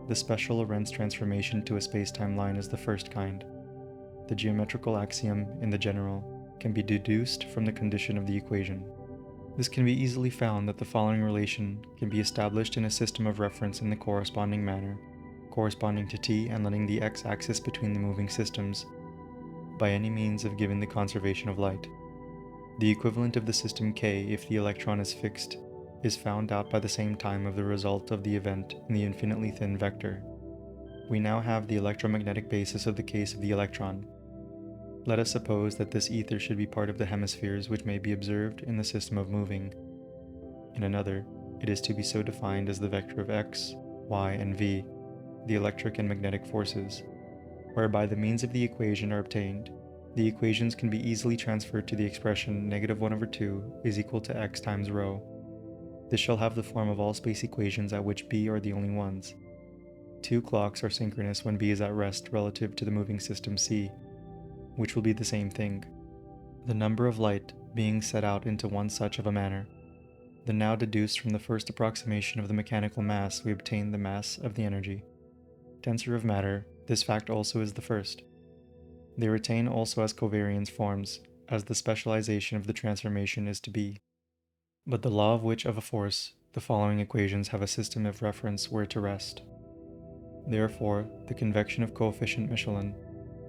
Speaker 1: The special Lorentz transformation to a space-time line is the first kind. The geometrical axiom in the general can be deduced from the condition of the equation. This can be easily found that the following relation can be established in a system of reference in the corresponding manner, corresponding to t and letting the x-axis between the moving systems, by any means of giving the conservation of light. The equivalent of the system K, if the electron is fixed, is found out by the same time of the result of the event in the infinitely thin vector. We now have the electromagnetic basis of the case of the electron. Let us suppose that this ether should be part of the hemispheres which may be observed in the system of moving. In another, it is to be so defined as the vector of x, y, and v, the electric and magnetic forces, whereby the means of the equation are obtained. The equations can be easily transferred to the expression -1/2 is equal to x times rho. This shall have the form of all space equations at which b are the only ones. Two clocks are synchronous when b is at rest relative to the moving system c, which will be the same thing. The number of light being set out into one such of a manner. The now deduced from the first approximation of the mechanical mass, we obtain the mass of the energy. Tensor of matter, this fact also is the first. They retain also as covariance forms, as the specialization of the transformation is to be. But the law of which of a force, the following equations have a system of reference where to rest. Therefore, the convection of coefficient Michelin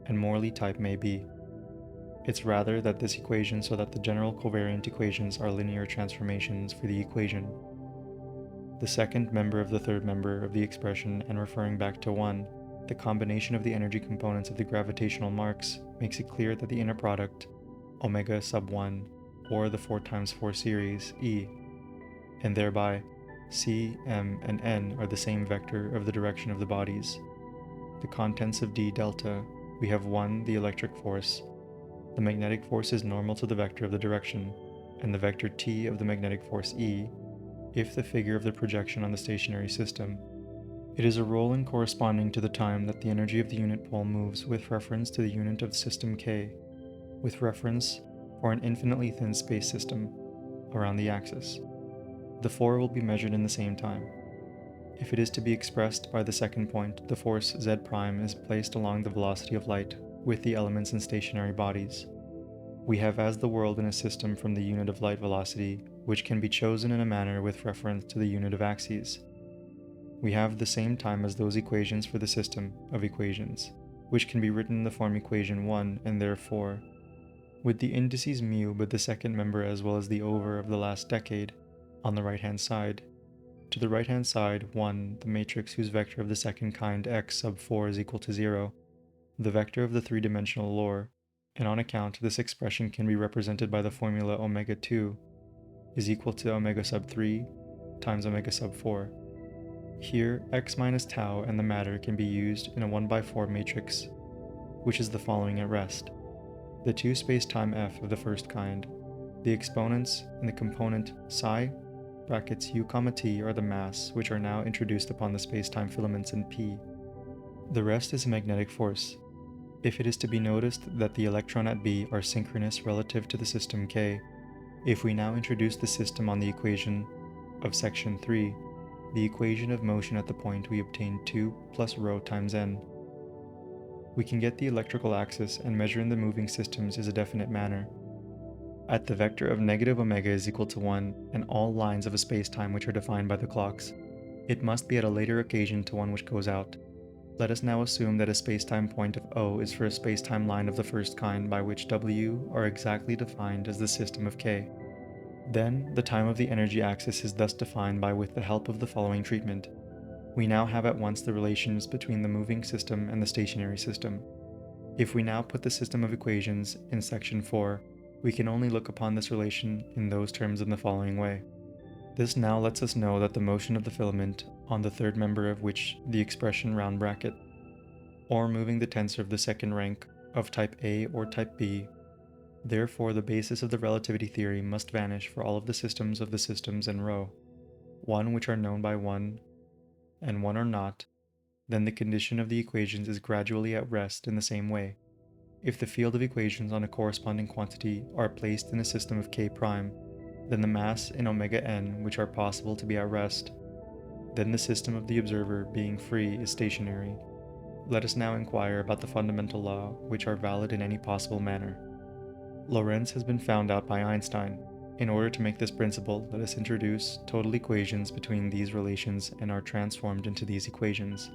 Speaker 1: and Morley type may be. It's rather that this equation so that the general covariant equations are linear transformations for the equation. The second member of the third member of the expression, and referring back to 1, the combination of the energy components of the gravitational marks makes it clear that the inner product, omega sub 1, or the 4x4 series, E, and thereby C, M, and N are the same vector of the direction of the bodies. The contents of D delta, we have 1, the electric force. The magnetic force is normal to the vector of the direction, and the vector T of the magnetic force E, if the figure of the projection on the stationary system. It is a rolling corresponding to the time that the energy of the unit pole moves with reference to the unit of the system K, with reference for an infinitely thin space system around the axis. The 4 will be measured in the same time. If it is to be expressed by the second point, the force z prime is placed along the velocity of light with the elements in stationary bodies. We have as the world in a system from the unit of light velocity, which can be chosen in a manner with reference to the unit of axes. We have the same time as those equations for the system of equations, which can be written in the form equation 1 and therefore, with the indices mu but the second member as well as the over of the last decade, on the right-hand side. To the right-hand side, 1, the matrix whose vector of the second kind x sub 4 is equal to 0, the vector of the three-dimensional lore, and on account this expression can be represented by the formula omega 2 is equal to omega sub 3 times omega sub 4. Here, x minus tau and the matter can be used in a 1/4 matrix, which is the following at rest. The two space-time f of the first kind, the exponents and the component psi brackets u comma t are the mass which are now introduced upon the space-time filaments in P. The rest is a magnetic force. If it is to be noticed that the electron at B are synchronous relative to the system K, if we now introduce the system on the equation of section 3, the equation of motion at the point, we obtain 2 plus rho times n. We can get the electrical axis and measure in the moving systems is a definite manner. At the vector of negative omega is equal to 1 and all lines of a space-time which are defined by the clocks, it must be at a later occasion to one which goes out. Let us now assume that a space-time point of O is for a space-time line of the first kind by which W are exactly defined as the system of K. Then, the time of the energy axis is thus defined by with the help of the following treatment. We now have at once the relations between the moving system and the stationary system. If we now put the system of equations in section 4, we can only look upon this relation in those terms in the following way. This now lets us know that the motion of the filament, on the third member of which the expression round bracket, or moving the tensor of the second rank of type A or type B, therefore the basis of the relativity theory must vanish for all of the systems of the systems in rho, 1 which are known by 1 and 1 are not, then the condition of the equations is gradually at rest in the same way. If the field of equations on a corresponding quantity are placed in a system of K prime, then the mass in omega n which are possible to be at rest, then the system of the observer being free is stationary. Let us now inquire about the fundamental law which are valid in any possible manner. Lorentz has been found out by Einstein. In order to make this principle, let us introduce total equations between these relations and are transformed into these equations.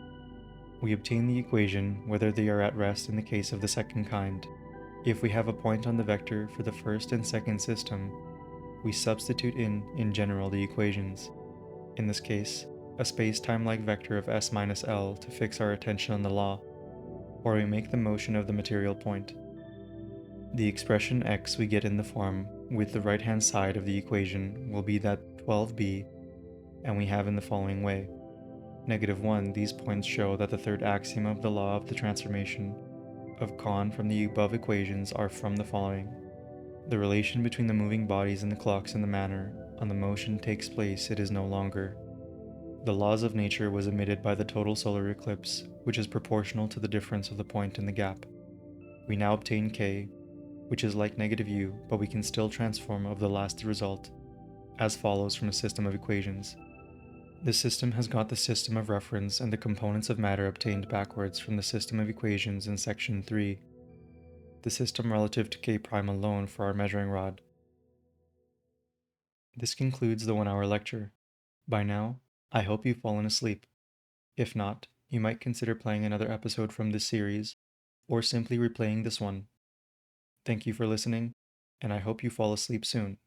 Speaker 1: We obtain the equation whether they are at rest in the case of the second kind. If we have a point on the vector for the first and second system, we substitute in general the equations. In this case, a space-time-like vector of s minus L to fix our attention on the law, or we make the motion of the material point. The expression x we get in the form with the right-hand side of the equation will be that 12b, and we have in the following way. -1, these points show that the third axiom of the law of the transformation of Kohn from the above equations are from the following. The relation between the moving bodies and the clocks in the manner on the motion takes place it is no longer. The laws of nature was omitted by the total solar eclipse, which is proportional to the difference of the point in the gap. We now obtain k, which is like -u, but we can still transform of the last result, as follows from a system of equations. This system has got the system of reference and the components of matter obtained backwards from the system of equations in section 3, the system relative to k prime alone for our measuring rod. This concludes the 1-hour lecture. By now, I hope you've fallen asleep. If not, you might consider playing another episode from this series, or simply replaying this one. Thank you for listening, and I hope you fall asleep soon.